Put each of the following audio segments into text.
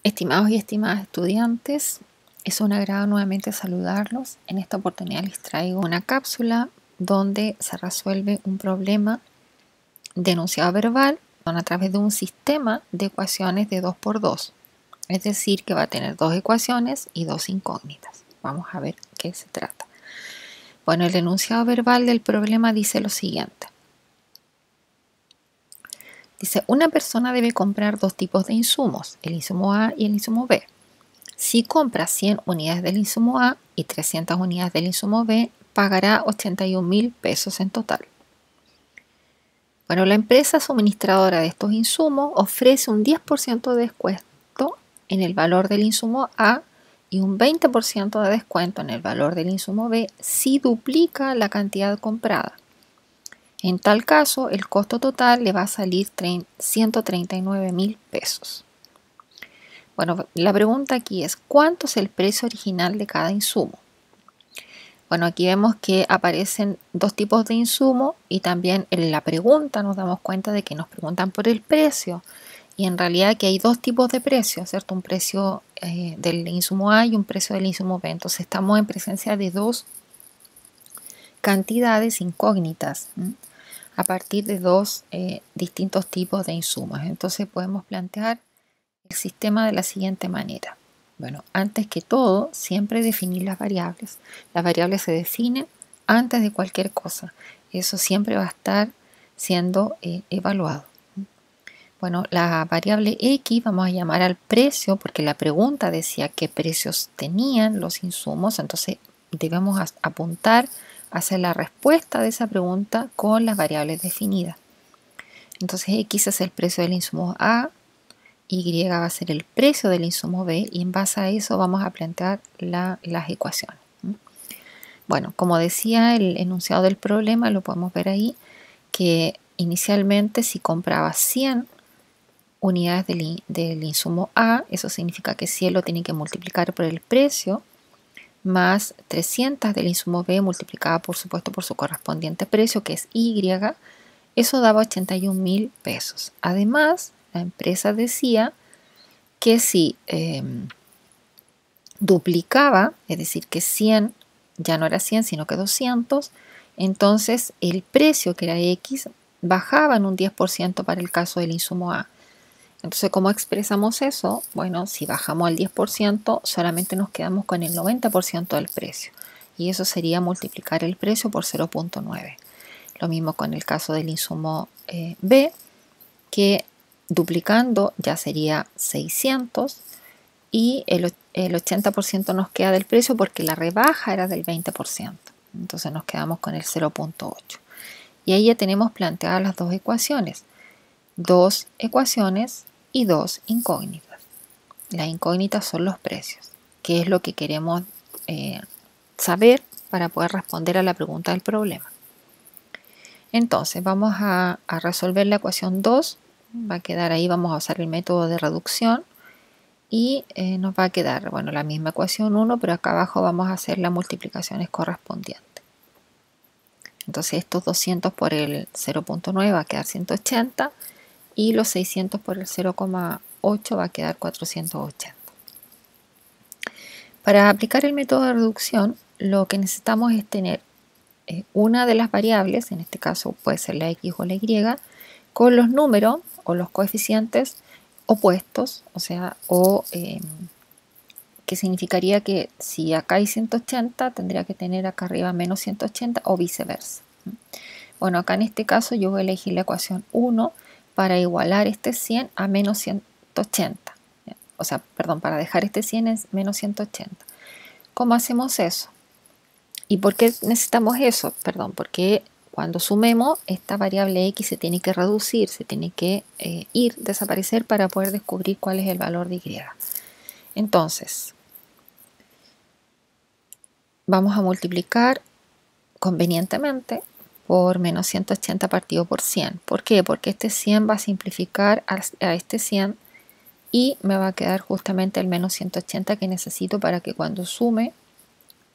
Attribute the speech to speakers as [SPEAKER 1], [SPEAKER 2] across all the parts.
[SPEAKER 1] Estimados y estimadas estudiantes, es un agrado nuevamente saludarlos. En esta oportunidad les traigo una cápsula donde se resuelve un problema de enunciado verbal a través de un sistema de ecuaciones de 2 por 2. Es decir, que va a tener dos ecuaciones y dos incógnitas. Vamos a ver qué se trata. Bueno, el enunciado verbal del problema dice lo siguiente. Dice, una persona debe comprar dos tipos de insumos, el insumo A y el insumo B. Si compra 100 unidades del insumo A y 300 unidades del insumo B, pagará 81.000 pesos en total. Bueno, la empresa suministradora de estos insumos ofrece un 10% de descuento en el valor del insumo A y un 20% de descuento en el valor del insumo B si duplica la cantidad comprada. En tal caso, el costo total le va a salir 139.000 pesos. Bueno, la pregunta aquí es, ¿cuánto es el precio original de cada insumo? Bueno, aquí vemos que aparecen dos tipos de insumo y también en la pregunta nos damos cuenta de que nos preguntan por el precio. Y en realidad aquí hay dos tipos de precios, ¿cierto? Un precio del insumo A y un precio del insumo B. Entonces estamos en presencia de dos cantidades incógnitas a partir de dos distintos tipos de insumos. Entonces podemos plantear el sistema de la siguiente manera. Bueno, antes que todo, siempre definir las variables. Las variables se definen antes de cualquier cosa. Eso siempre va a estar siendo evaluado. Bueno, la variable X vamos a llamar al precio porque la pregunta decía qué precios tenían los insumos. Entonces debemos apuntar hacia la respuesta de esa pregunta con las variables definidas. Entonces X es el precio del insumo A, Y va a ser el precio del insumo B y en base a eso vamos a plantear las ecuaciones. Bueno, como decía el enunciado del problema, lo podemos ver ahí, que inicialmente si compraba 100 unidades del insumo A, eso significa que 100 lo tiene que multiplicar por el precio, más 300 del insumo B multiplicada por supuesto por su correspondiente precio, que es Y, eso daba 81.000 pesos. Además, la empresa decía que si duplicaba, es decir, que 100 ya no era 100 sino que 200, entonces el precio que era X bajaba en un 10% para el caso del insumo A. Entonces, ¿cómo expresamos eso? Bueno, si bajamos al 10%, solamente nos quedamos con el 90% del precio. Y eso sería multiplicar el precio por 0.9. Lo mismo con el caso del insumo B, que duplicando ya sería 600 y el 80% nos queda del precio porque la rebaja era del 20%. Entonces nos quedamos con el 0.8. Y ahí ya tenemos planteadas las dos ecuaciones. Dos ecuaciones y dos incógnitas. Las incógnitas son los precios, que es lo que queremos saber para poder responder a la pregunta del problema. Entonces vamos a resolver la ecuación 2, va a quedar ahí, vamos a usar el método de reducción y nos va a quedar, bueno, la misma ecuación 1, pero acá abajo vamos a hacer las multiplicaciones correspondientes. Entonces estos 200 por el 0.9 va a quedar 180 y los 600 por el 0,8 va a quedar 480. Para aplicar el método de reducción, lo que necesitamos es tener una de las variables, en este caso puede ser la X o la Y, con los números o los coeficientes opuestos, o sea, que significaría que si acá hay 180, tendría que tener acá arriba menos 180 o viceversa. Bueno, acá en este caso yo voy a elegir la ecuación 1 para igualar este 100 a menos 180. O sea, perdón, para dejar este 100 en menos 180. ¿Cómo hacemos eso? ¿Y por qué necesitamos eso? Perdón, porque cuando sumemos, esta variable X se tiene que reducir, se tiene que desaparecer para poder descubrir cuál es el valor de Y. Entonces, vamos a multiplicar convenientemente por menos 180 partido por 100. ¿Por qué? Porque este 100 va a simplificar a este 100 y me va a quedar justamente el menos 180 que necesito para que cuando sume,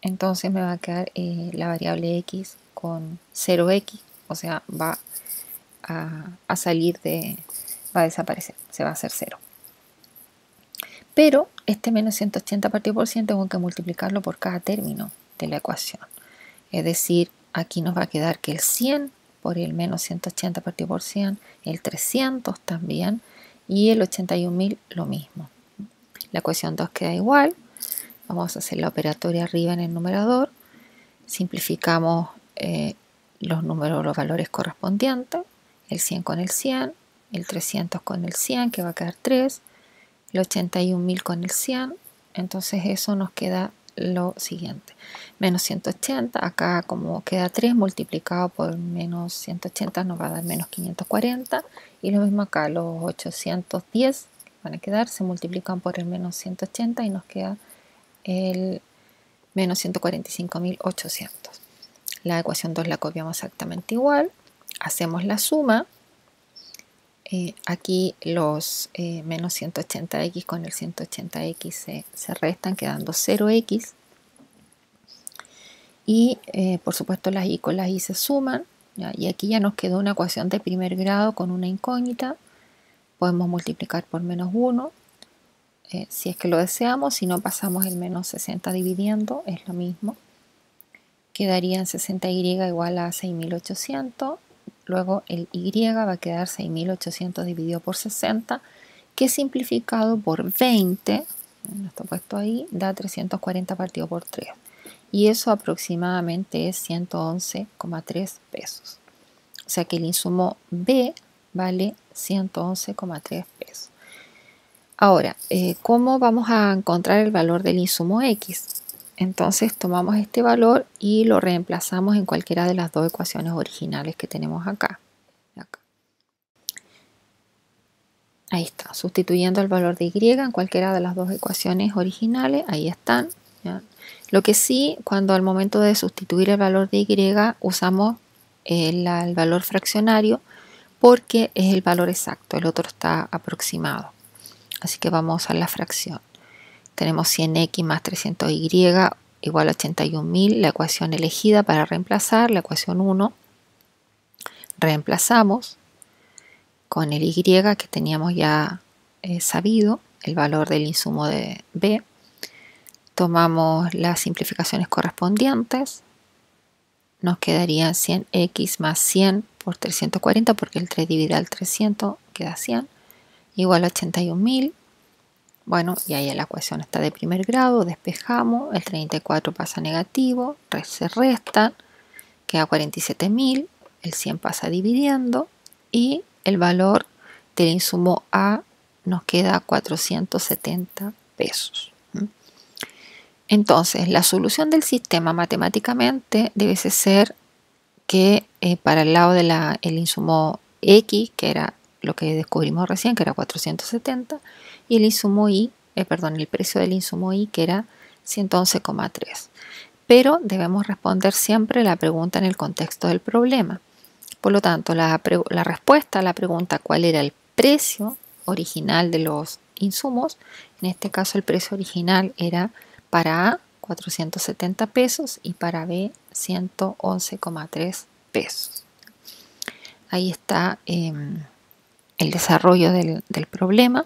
[SPEAKER 1] entonces me va a quedar la variable X con 0x, o sea, va a salir va a desaparecer, se va a hacer 0. Pero este menos 180 partido por 100 tengo que multiplicarlo por cada término de la ecuación. Es decir, aquí nos va a quedar que el 100 por el menos 180 partido por 100, el 300 también y el 81.000 lo mismo. La ecuación 2 queda igual. Vamos a hacer la operatoria arriba en el numerador. Simplificamos los valores correspondientes. El 100 con el 100, el 300 con el 100, que va a quedar 3, el 81.000 con el 100. Entonces eso nos queda lo siguiente. Menos 180, acá como queda 3 multiplicado por menos 180 nos va a dar menos 540. Y lo mismo acá, los 810 van a quedar, se multiplican por el menos 180 y nos queda el menos 145.800. La ecuación 2 la copiamos exactamente igual. Hacemos la suma. Aquí los menos 180x con el 180x se restan, quedando 0x. Y por supuesto las y con las y se suman. ¿ya? Y aquí ya nos quedó una ecuación de primer grado con una incógnita. Podemos multiplicar por menos 1. Si es que lo deseamos, si no pasamos el menos 60 dividiendo, es lo mismo. Quedaría en 60y igual a 6.800. Luego el y va a quedar 6.800 dividido por 60, que simplificado por 20, está puesto ahí, da 340 partido por 3. Y eso aproximadamente es 111,3 pesos. O sea que el insumo B vale 111,3 pesos. Ahora, ¿cómo vamos a encontrar el valor del insumo X? Entonces tomamos este valor y lo reemplazamos en cualquiera de las dos ecuaciones originales que tenemos acá. Ahí está, sustituyendo el valor de Y en cualquiera de las dos ecuaciones originales, ahí están. ¿ya? Lo que sí, cuando al momento de sustituir el valor de Y usamos el valor fraccionario porque es el valor exacto, el otro está aproximado. Así que vamos a usar la fracción. Tenemos 100x más 300y igual a 81.000, la ecuación elegida para reemplazar, la ecuación 1. Reemplazamos con el y que teníamos ya sabido, el valor del insumo de B. Tomamos las simplificaciones correspondientes. Nos quedarían 100x más 100 por 340, porque el 3 divide al 300 queda 100, igual a 81.000. Bueno, y ahí la ecuación está de primer grado, despejamos, el 34 pasa negativo, se resta, queda 47.000, el 100 pasa dividiendo y el valor del insumo A nos queda 470 pesos. Entonces, la solución del sistema matemáticamente debe ser que para el lado del insumo X, que era lo que descubrimos recién, que era 470, y el insumo Y, el precio del insumo Y, que era 111,3. Pero debemos responder siempre la pregunta en el contexto del problema. Por lo tanto, la respuesta a la pregunta ¿cuál era el precio original de los insumos? En este caso el precio original era para A 470 pesos y para B 111,3 pesos. Ahí está el desarrollo del problema.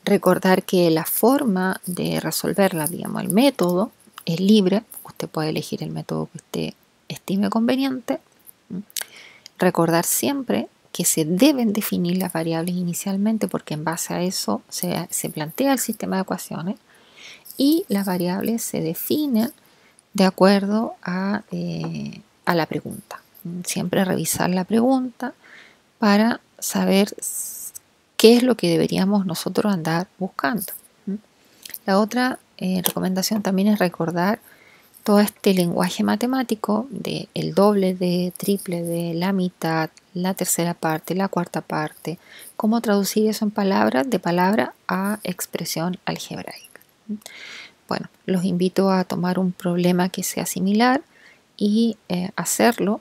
[SPEAKER 1] Recordar que la forma de resolverla, digamos, el método es libre. Usted puede elegir el método que usted estime conveniente. Recordar siempre que se deben definir las variables inicialmente porque en base a eso se plantea el sistema de ecuaciones y las variables se definen de acuerdo a la pregunta. Siempre revisar la pregunta para saber qué es lo que deberíamos nosotros andar buscando. La otra recomendación también es recordar todo este lenguaje matemático de el doble de, triple de, la mitad, la tercera parte, la cuarta parte, cómo traducir eso en palabras, de palabra a expresión algebraica. Bueno, los invito a tomar un problema que sea similar y hacerlo.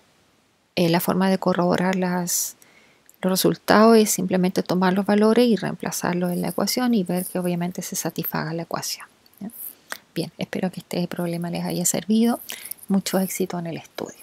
[SPEAKER 1] La forma de corroborar los resultados es simplemente tomar los valores y reemplazarlos en la ecuación y ver que obviamente se satisfaga la ecuación. Bien, espero que este problema les haya servido. Mucho éxito en el estudio.